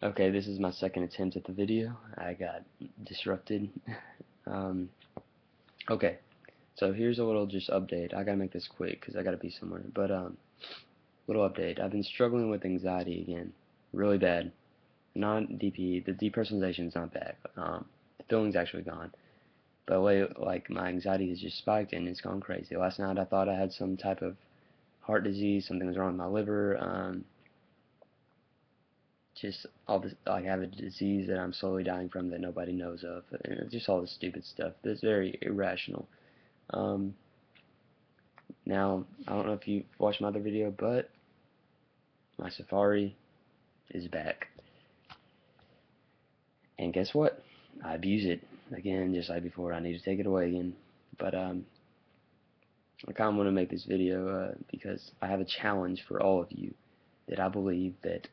Okay, this is my second attempt at the video. I got disrupted. um, okay, so here's a little just update. I gotta make this quick because I gotta be somewhere. But little update. I've been struggling with anxiety again, really bad. Not DP. The depersonalization is not bad. The feeling's actually gone. But like my anxiety has just spiked and it's gone crazy. Last night I thought I had some type of heart disease. Something was wrong with my liver. Just all this, like I have a disease that I'm slowly dying from that nobody knows of, and just all this stupid stuff that's very irrational. Um, Now, I don't know if you watched my other video, but my Safari is back, and guess what? I abuse it again, just like before. I need to take it away again, but I kind of want to make this video because I have a challenge for all of you that I believe that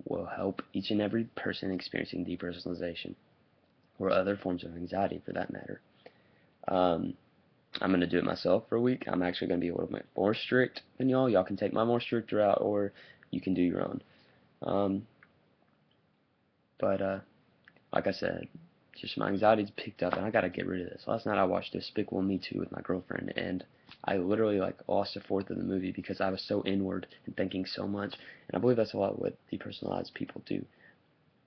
will help each and every person experiencing depersonalization or other forms of anxiety, for that matter. Um, I'm going to do it myself for a week. I'm actually going to be a little bit more strict than y'all. Y'all can take my more strict route, or you can do your own. Um, but like I said, just my anxiety's picked up, and I got to get rid of this. Last night I watched Despicable Me 2 with my girlfriend, and I literally like lost a fourth of the movie because I was so inward and thinking so much. And I believe that's a lot what depersonalized people do.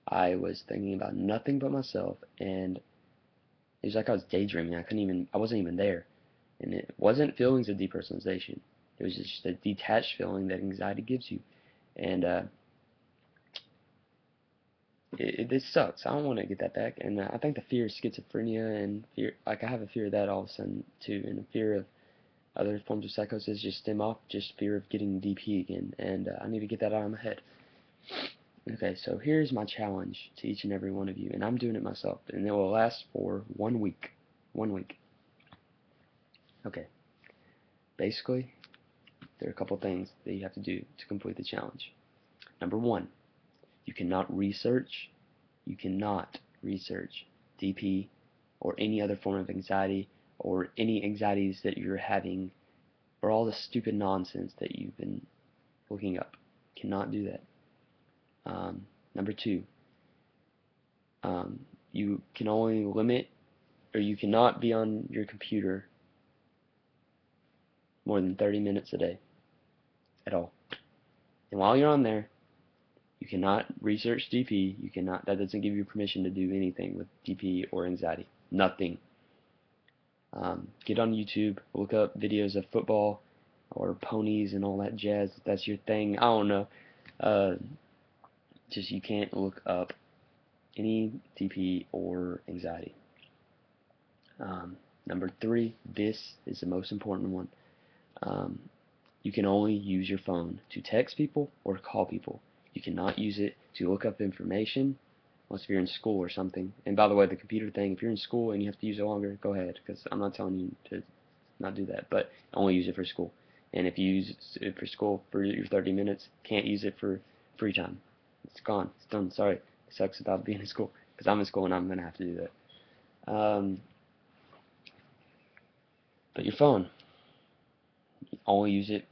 I was thinking about nothing but myself, and it was like I was daydreaming. I wasn't even there. And it wasn't feelings of depersonalization. It was just a detached feeling that anxiety gives you. And it sucks. I don't want to get that back. And I think the fear of schizophrenia and fear, like I have a fear of that all of a sudden too. And a fear of other forms of psychosis just stem off just fear of getting DP again. And I need to get that out of my head. Okay, so here's my challenge to each and every one of you. And I'm doing it myself. And it will last for 1 week. 1 week. Okay. Basically, there are a couple things that you have to do to complete the challenge. Number one, you cannot research DP or any other form of anxiety or any anxieties that you're having or all the stupid nonsense that you've been looking up. Cannot do that. Number two, you can only limit or you cannot be on your computer more than 30 minutes a day at all. And while you're on there, you cannot research DP. You cannot. That doesn't give you permission to do anything with DP or anxiety. Nothing. Get on YouTube, look up videos of football or ponies and all that jazz. If that's your thing. I don't know. Uh, just you can't look up any DP or anxiety. Number three, this is the most important one. Um, you can only use your phone to text people or call people. You cannot use it to look up information unless if you're in school or something. And by the way, the computer thing, if you're in school and you have to use it longer, go ahead, because I'm not telling you to not do that, but only use it for school. And if you use it for school for your 30 minutes, can't use it for free time. It's gone. It's done. Sorry. It sucks about being in school, because I'm in school and I'm going to have to do that. But your phone, only use it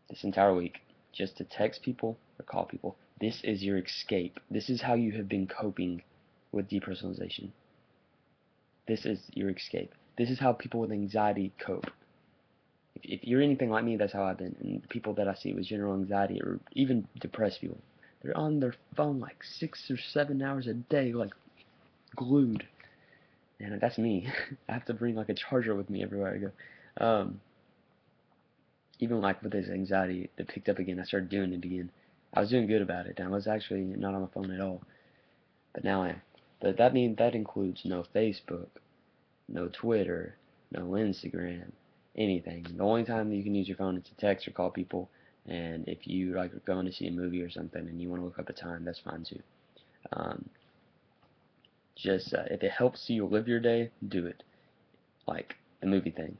this entire week just to text people or call people. This is your escape. This is how you have been coping with depersonalization. This is your escape. This is how people with anxiety cope. If you're anything like me, that's how I've been. And the people that I see with general anxiety or even depressed people, they're on their phone like 6 or 7 hours a day, like glued. And that's me. I have to bring like a charger with me everywhere I go. Even like with this anxiety that picked up again, I started doing it again. I was doing good about it. I was actually not on my phone at all, but now I am. But that includes no Facebook, no Twitter, no Instagram, anything. The only time that you can use your phone is to text or call people, and if you like are going to see a movie or something and you want to look up a time, that's fine too. Um, just if it helps you live your day, do it. Like the movie thing.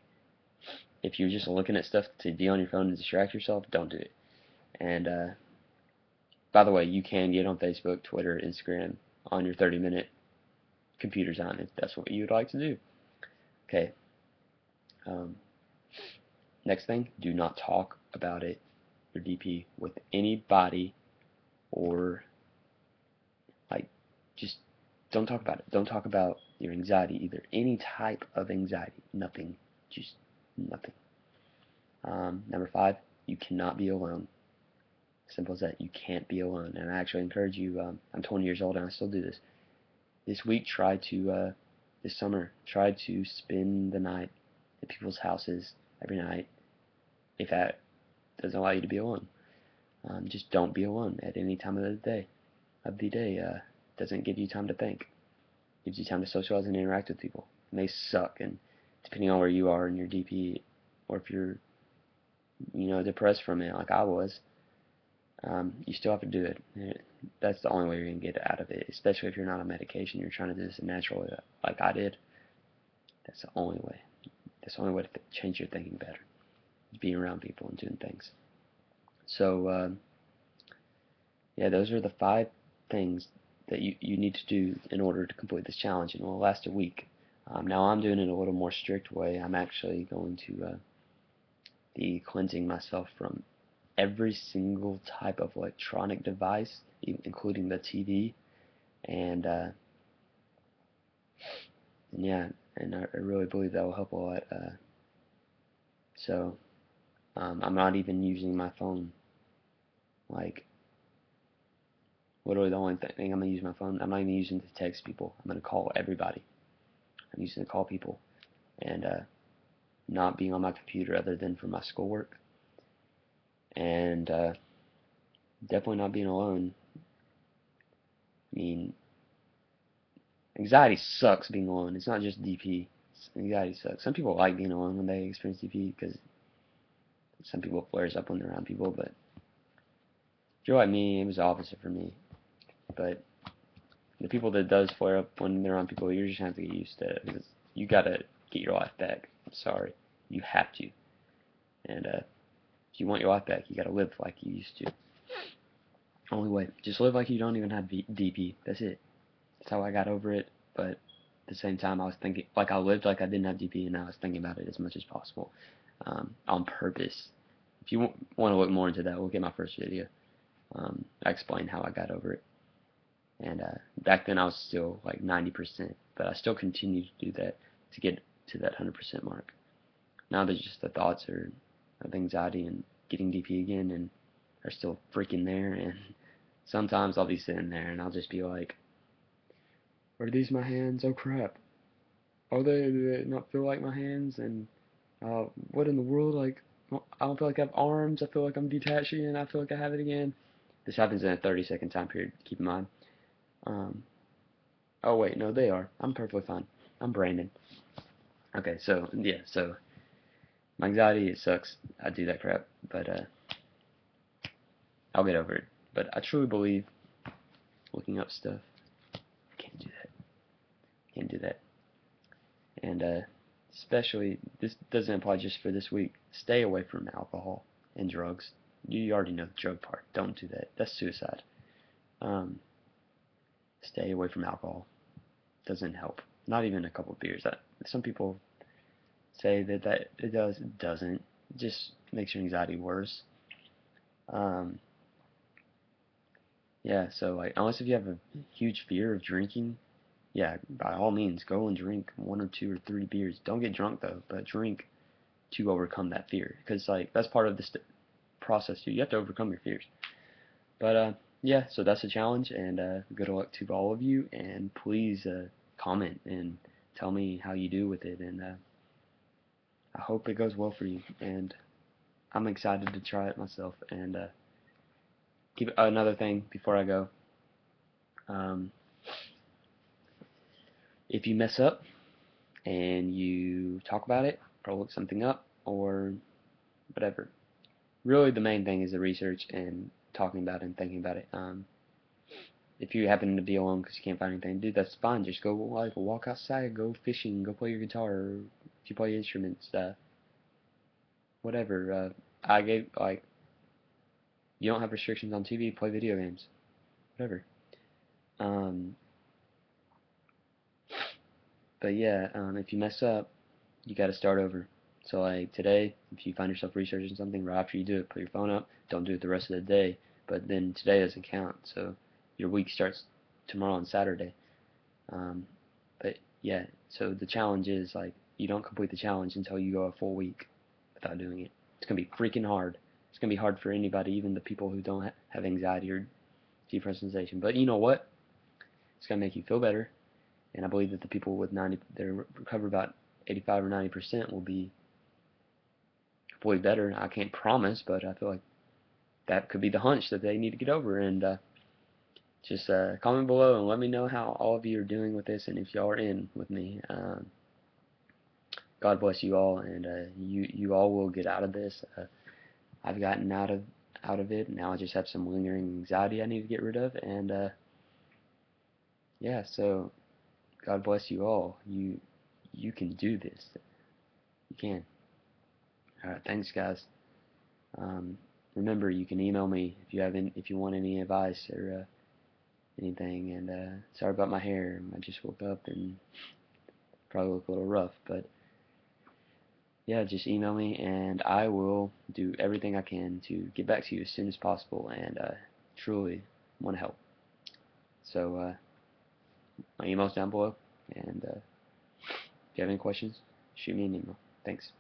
If you're just looking at stuff to be on your phone and distract yourself, don't do it. And by the way, you can get on Facebook, Twitter, Instagram on your 30-minute computer time if that's what you would like to do. Okay. Um, Next thing, do not talk about it, your DP, with anybody or just don't talk about it. Don't talk about your anxiety either. Any type of anxiety. Nothing. Just nothing. Number 5, you cannot be alone. Simple as that. You can't be alone. And I actually encourage you, I'm 20 years old and I still do this. This week, this summer, try to spend the night at people's houses every night if that doesn't allow you to be alone. Just don't be alone at any time of the day. Doesn't give you time to think. Gives you time to socialize and interact with people. It may suck, and depending on where you are in your DP, or if you're, depressed from it like I was, you still have to do it. That's the only way you're gonna get out of it, especially if you're not on medication. You're trying to do this naturally, like I did. That's the only way. That's the only way to change your thinking better. Being around people and doing things. So, yeah, those are the 5 things that you need to do in order to complete this challenge, and it will last a week. Now I'm doing it a little more strict way. I'm actually going to be cleansing myself from every single type of electronic device, including the TV, and yeah, and I really believe that will help a lot. So I'm not even using my phone. Like, literally the only thing I'm gonna use my phone. I'm not even using it to text people. I'm gonna call everybody. I'm using it to call people, and not being on my computer other than for my schoolwork, and definitely not being alone. I mean, anxiety sucks being alone. It's not just DP. Anxiety sucks. Some people like being alone when they experience DP because some people flares up when they're around people, but if you're like me, it was the opposite for me. But the people that does flare up when they're around people, you're just gonna have to get used to it because you gotta get your life back. I'm sorry, you have to. And if you want your life back, you gotta live like you used to. Only way. Just live like you don't even have DP. That's it. That's how I got over it. But at the same time, I was thinking, I lived like I didn't have DP, and I was thinking about it as much as possible, on purpose. If you want to look more into that, look at my first video. I explained how I got over it. And back then I was still like 90%, but I still continued to do that to get to that 100% mark. Now there's just the thoughts of anxiety and getting DP again, and are still freaking there. And sometimes I'll be sitting there and I'll just be like, "Are these my hands? Oh crap! Oh, do they not feel like my hands? And what in the world? Like, I don't feel like I have arms. I feel like I'm detached again. I feel like I have it again." This happens in a 30-second time period. Keep in mind. Oh wait, no, they are. I'm perfectly fine. I'm Brandon. Okay, so yeah, so my anxiety, it sucks. I do that crap, but I'll get over it. But I truly believe looking up stuff, can't do that. Can't do that. And especially, this doesn't apply just for this week. Stay away from alcohol and drugs. You already know the drug part. Don't do that. That's suicide. Stay away from alcohol. Doesn't help. Not even a couple of beers. Some people say that it does. It doesn't. It just makes your anxiety worse. Yeah, so unless if you have a huge fear of drinking, yeah, by all means, go and drink 1 or 2 or 3 beers. Don't get drunk though, but drink to overcome that fear, because that's part of this process too. You have to overcome your fears. But yeah, so that's a challenge, and good luck to all of you, and please comment and tell me how you do with it, and I hope it goes well for you, and I'm excited to try it myself. And keep another thing before I go. If you mess up and you talk about it or look something up or whatever, really the main thing is the research and talking about it and thinking about it. If you happen to be alone because you can't find anything to do, that's fine. Just go walk outside, go fishing, go play your guitar, or if you play instruments, whatever. I gave you don't have restrictions on TV, play video games, whatever. But yeah, if you mess up, you got to start over. So today, if you find yourself researching something, right after you do it, put your phone up. Don't do it the rest of the day. But then today doesn't count. So your week starts tomorrow on Saturday. Um, but yeah, so the challenge is like you don't complete the challenge until you go a full week without doing it. It's gonna be freaking hard. It's gonna be hard for anybody, even the people who don't have anxiety or depersonalization. But you know what? It's gonna make you feel better, and I believe that the people with 90 that recover about 85 or 90% will be way better. I can't promise, but I feel like that could be the hunch that they need to get over. And just comment below and let me know how all of you are doing with this, and if y'all are in with me. God bless you all, and you all will get out of this. I've gotten out of it. Now I just have some lingering anxiety I need to get rid of, and yeah. So God bless you all. You can do this. You can. All right. Thanks, guys. Remember, you can email me if you want any advice or anything. And sorry about my hair. I just woke up and probably look a little rough, but yeah, just email me and I will do everything I can to get back to you as soon as possible, and truly want to help. So my email's down below, and if you have any questions, shoot me an email. Thanks.